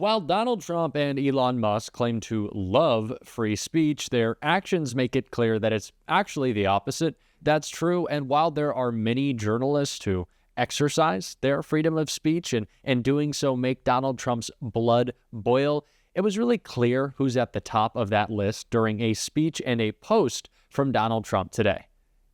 While Donald Trump and Elon Musk claim to love free speech, their actions make it clear that it's actually the opposite. That's true, and while there are many journalists who exercise their freedom of speech and doing so make Donald Trump's blood boil, it was really clear who's at the top of that list during a speech and a post from Donald Trump today.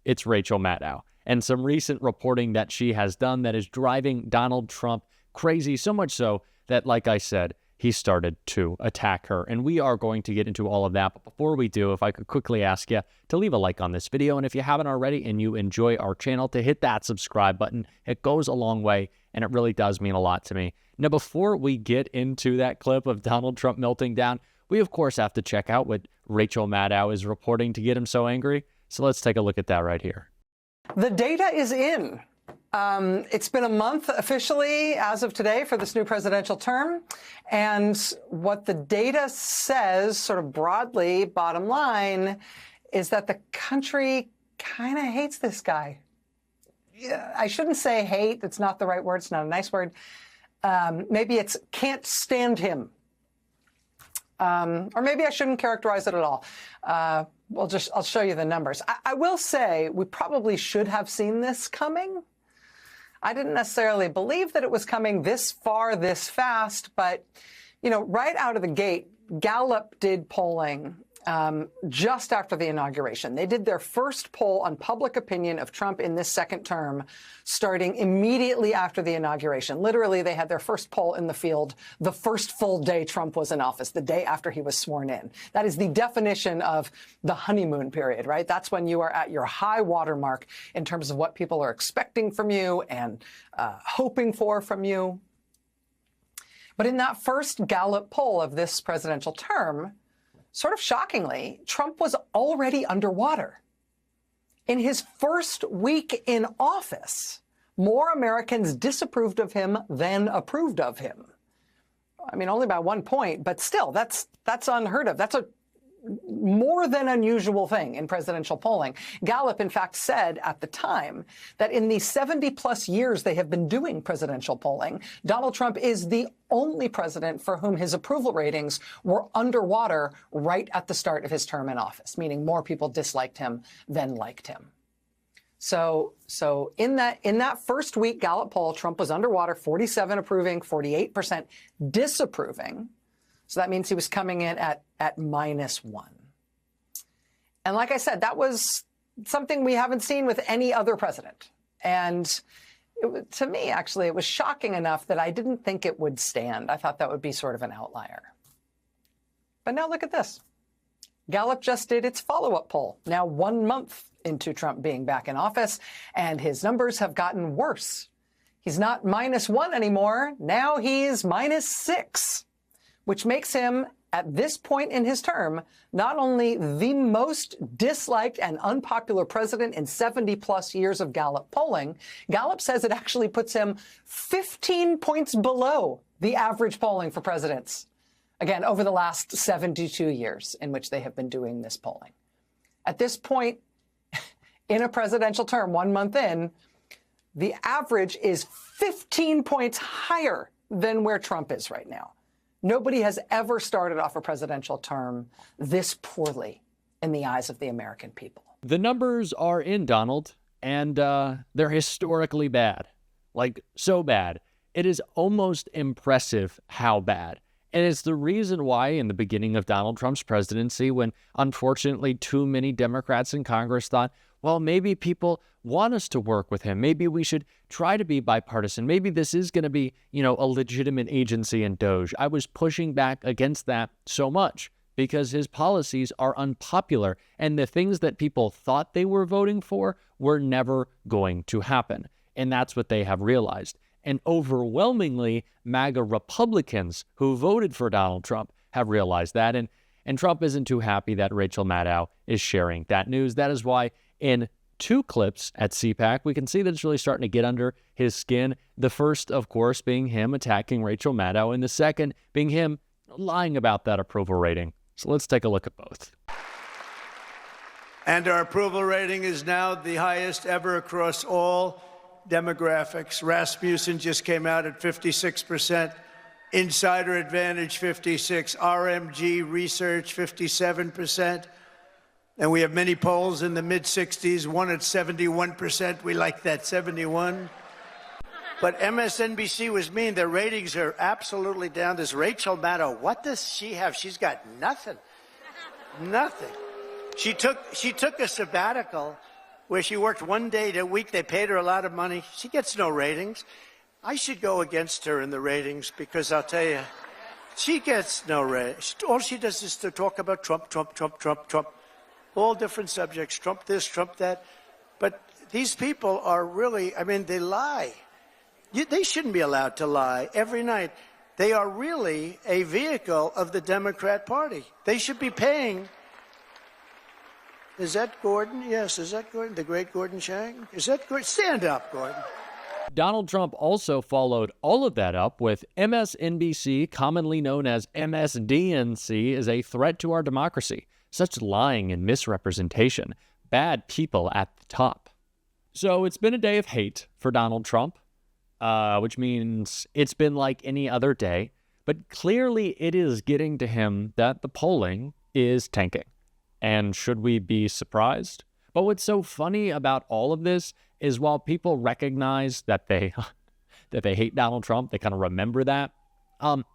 It's Rachel Maddow, and some recent reporting that she has done that is driving Donald Trump crazy, so much so that, like I said, he started to attack her. And we are going to get into all of that. But before we do, if I could quickly ask you to leave a like on this video. And if you haven't already and you enjoy our channel, to hit that subscribe button. It goes a long way, and it really does mean a lot to me. Now, before we get into that clip of Donald Trump melting down, we, of course, have to check out what Rachel Maddow is reporting to get him so angry. So let's take a look at that right here. The data is in. It's been a month officially as of today for this new presidential term. And what the data says, sort of broadly, bottom line, is that the country kind of hates this guy. I shouldn't say hate. It's not the right word. It's not a nice word. Maybe it's can't stand him. Or maybe I shouldn't characterize it at all. I'll show you the numbers. I will say we probably should have seen this coming. I didn't necessarily believe that it was coming this far, this fast, but, you know, right out of the gate, Gallup did polling just after the inauguration. They did their first poll on public opinion of Trump in this second term, starting immediately after the inauguration. Literally, they had their first poll in the field the first full day Trump was in office, the day after he was sworn in. That is the definition of the honeymoon period, right? That's when you are at your high water mark in terms of what people are expecting from you and hoping for from you. But in that first Gallup poll of this presidential term, sort of shockingly, Trump was already underwater. In his first week in office, more Americans disapproved of him than approved of him. I mean, only by 1 point, but still, that's unheard of. That's a more than unusual thing in presidential polling. Gallup, in fact, said at the time that in the 70-plus years they have been doing presidential polling, Donald Trump is the only president for whom his approval ratings were underwater right at the start of his term in office, meaning more people disliked him than liked him. So in that first week Gallup poll, Trump was underwater, 47 approving, 48% disapproving. So that means he was coming in at -1. And like I said, that was something we haven't seen with any other president. And to me, actually, it was shocking enough that I didn't think it would stand. I thought that would be sort of an outlier. But now look at this. Gallup just did its follow-up poll, now 1 month into Trump being back in office, and his numbers have gotten worse. He's not -1 anymore. Now he's -6. Which makes him, at this point in his term, not only the most disliked and unpopular president in 70-plus years of Gallup polling, Gallup says it actually puts him 15 points below the average polling for presidents. Again, over the last 72 years in which they have been doing this polling. At this point in a presidential term, 1 month in, the average is 15 points higher than where Trump is right now. Nobody has ever started off a presidential term this poorly in the eyes of the American people. The numbers are in, Donald, and they're historically bad. Like, so bad. It is almost impressive how bad. And it's the reason why in the beginning of Donald Trump's presidency, when unfortunately too many Democrats in Congress thought, well, maybe people want us to work with him. Maybe we should try to be bipartisan. Maybe this is going to be, you know, a legitimate agency in DOJ. I was pushing back against that so much because his policies are unpopular and the things that people thought they were voting for were never going to happen. And that's what they have realized. And overwhelmingly, MAGA Republicans who voted for Donald Trump have realized that. And Trump isn't too happy that Rachel Maddow is sharing that news. That is why in 2 clips at CPAC, we can see that it's really starting to get under his skin. The first, of course, being him attacking Rachel Maddow, and the second being him lying about that approval rating. So let's take a look at both. And our approval rating is now the highest ever across all demographics. Rasmussen just came out at 56%. Insider Advantage 56, RMG Research 57%. And we have many polls in the mid-60s, one at 71%. We like that, 71. But MSNBC was mean. Their ratings are absolutely down. This Rachel Maddow, what does she have? She's got nothing. Nothing. She took a sabbatical where she worked one day a week. They paid her a lot of money. She gets no ratings. I should go against her in the ratings because I'll tell you, she gets no ratings. All she does is to talk about Trump, Trump, Trump, Trump, Trump. All different subjects, Trump this, Trump that. But these people are really, I mean, they lie. They shouldn't be allowed to lie every night. They are really a vehicle of the Democrat Party. They should be paying. Is that Gordon? Yes, is that Gordon? The great Gordon Chang? Is that Gordon? Stand up, Gordon. Donald Trump also followed all of that up with MSNBC, commonly known as MSDNC, is a threat to our democracy. Such lying and misrepresentation. Bad people at the top. So it's been a day of hate for Donald Trump, which means it's been like any other day. But clearly it is getting to him that the polling is tanking. And should we be surprised? But what's so funny about all of this is while people recognize that they hate Donald Trump, they kind of remember that,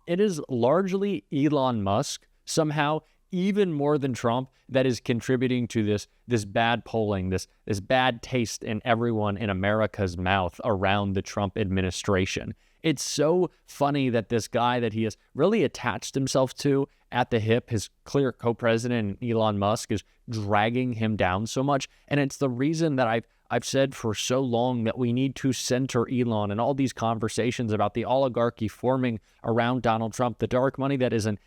it is largely Elon Musk, somehow even more than Trump, that is contributing to this bad polling, this bad taste in everyone in America's mouth around the Trump administration. It's so funny that this guy that he has really attached himself to at the hip, his clear co-president Elon Musk, is dragging him down so much. And it's the reason that I've said for so long that we need to center Elon and all these conversations about the oligarchy forming around Donald Trump, the dark money that isn't,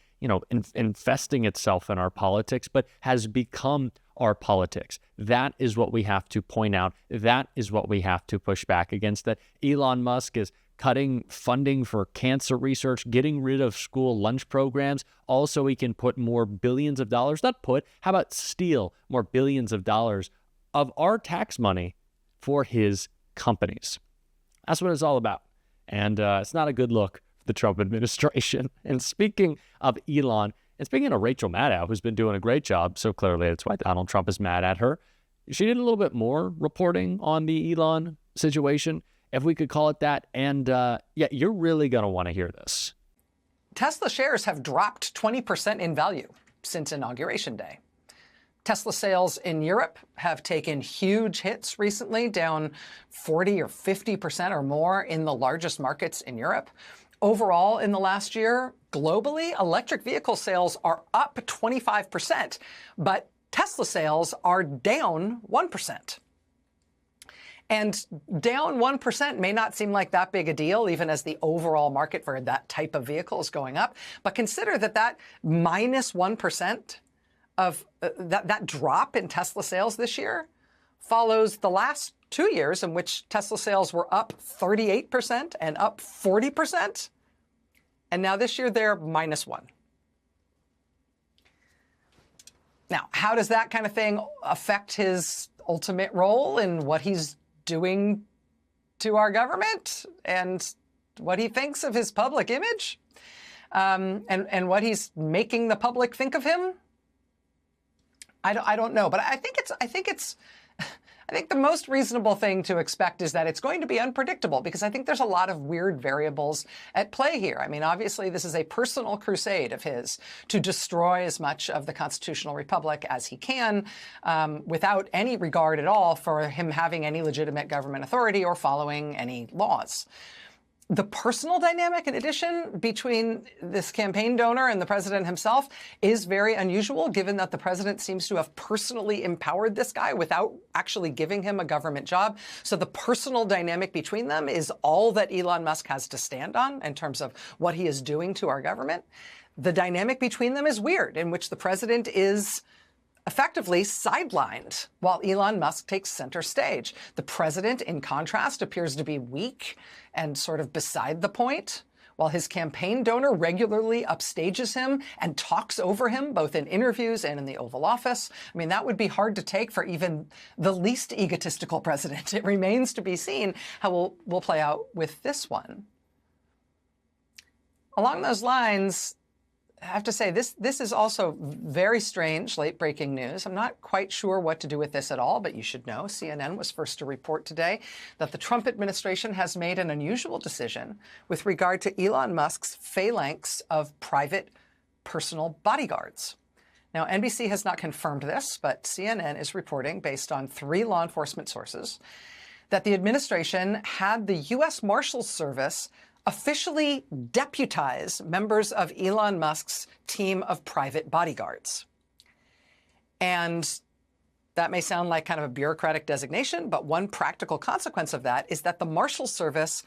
infesting itself in our politics, but has become our politics. That is what we have to point out. That is what we have to push back against, that Elon Musk is cutting funding for cancer research, getting rid of school lunch programs, also he can put more billions of dollars, how about steal more billions of dollars of our tax money for his companies. That's what it's all about. And it's not a good look for the Trump administration. And speaking of Elon, and speaking of Rachel Maddow, who's been doing a great job, so clearly that's why Donald Trump is mad at her, she did a little bit more reporting on the Elon situation, if we could call it that. And you're really going to want to hear this. Tesla shares have dropped 20% in value since Inauguration Day. Tesla sales in Europe have taken huge hits recently, down 40 or 50% or more in the largest markets in Europe. Overall, in the last year, globally, electric vehicle sales are up 25%, but Tesla sales are down 1%. And down 1% may not seem like that big a deal, even as the overall market for that type of vehicle is going up. But consider that minus 1% of that drop in Tesla sales this year follows the last 2 years in which Tesla sales were up 38% and up 40%. And now this year they're minus 1. Now, how does that kind of thing affect his ultimate role in what he's doing to our government and what he thinks of his public image, and what he's making the public think of him? I don't know, but I think the most reasonable thing to expect is that it's going to be unpredictable, because I think there's a lot of weird variables at play here. I mean, obviously, this is a personal crusade of his to destroy as much of the constitutional republic as he can, without any regard at all for him having any legitimate government authority or following any laws. The personal dynamic, in addition, between this campaign donor and the president himself is very unusual, given that the president seems to have personally empowered this guy without actually giving him a government job. So the personal dynamic between them is all that Elon Musk has to stand on in terms of what he is doing to our government. The dynamic between them is weird, in which the president is effectively sidelined while Elon Musk takes center stage. The president, in contrast, appears to be weak and sort of beside the point, while his campaign donor regularly upstages him and talks over him, both in interviews and in the Oval Office. I mean, that would be hard to take for even the least egotistical president. It remains to be seen how we'll play out with this one. along those lines, I have to say, this is also very strange, late-breaking news. I'm not quite sure what to do with this at all, but you should know CNN was first to report today that the Trump administration has made an unusual decision with regard to Elon Musk's phalanx of private personal bodyguards. Now, NBC has not confirmed this, but CNN is reporting, based on 3 law enforcement sources, that the administration had the U.S. Marshals Service officially deputize members of Elon Musk's team of private bodyguards. And that may sound like kind of a bureaucratic designation, but one practical consequence of that is that the Marshals Service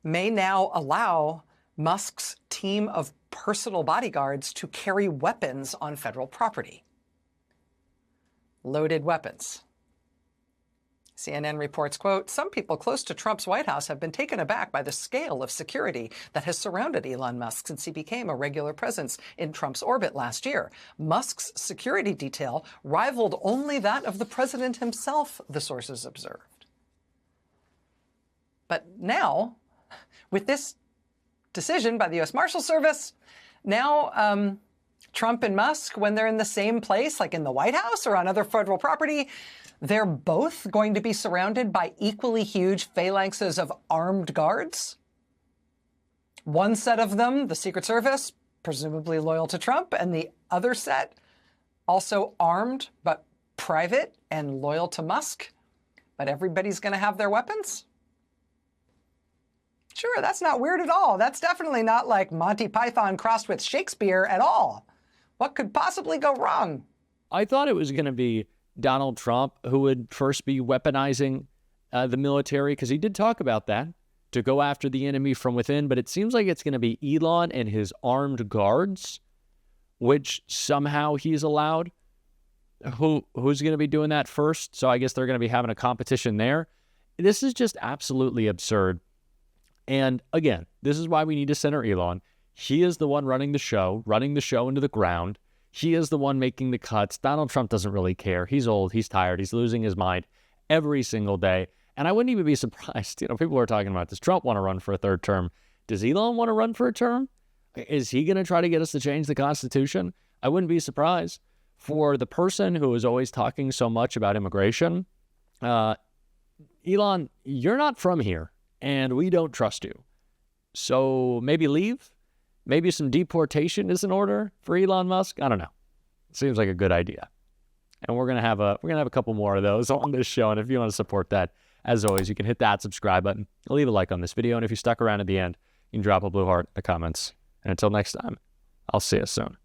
may now allow Musk's team of personal bodyguards to carry weapons on federal property. Loaded weapons. CNN reports, quote, some people close to Trump's White House have been taken aback by the scale of security that has surrounded Elon Musk since he became a regular presence in Trump's orbit last year. Musk's security detail rivaled only that of the president himself, the sources observed. But now, with this decision by the U.S. Marshals Service, now Trump and Musk, when they're in the same place, like in the White House or on other federal property, they're both going to be surrounded by equally huge phalanxes of armed guards. One set of them, the Secret Service, presumably loyal to Trump, and the other set, also armed but private and loyal to Musk. But everybody's going to have their weapons? Sure, that's not weird at all. That's definitely not like Monty Python crossed with Shakespeare at all. What could possibly go wrong? I thought it was going to be Donald Trump who would first be weaponizing the military, because he did talk about that, to go after the enemy from within. But it seems like it's going to be Elon and his armed guards, which somehow he's allowed. Who's going to be doing that first? So I guess they're going to be having a competition there. This is just absolutely absurd. And again, this is why we need to center Elon. He is the one running the show into the ground. He is the one making the cuts. Donald Trump doesn't really care. He's old. He's tired. He's losing his mind every single day. And I wouldn't even be surprised. People are talking about, does Trump want to run for a 3rd term? Does Elon want to run for a term? Is he going to try to get us to change the Constitution? I wouldn't be surprised. For the person who is always talking so much about immigration, Elon, you're not from here, and we don't trust you. So maybe leave? Maybe some deportation is in order for Elon Musk? I don't know. Seems like a good idea. And we're gonna have a couple more of those on this show. And if you want to support that, as always, you can hit that subscribe button. Leave a like on this video. And if you stuck around at the end, you can drop a blue heart in the comments. And until next time, I'll see you soon.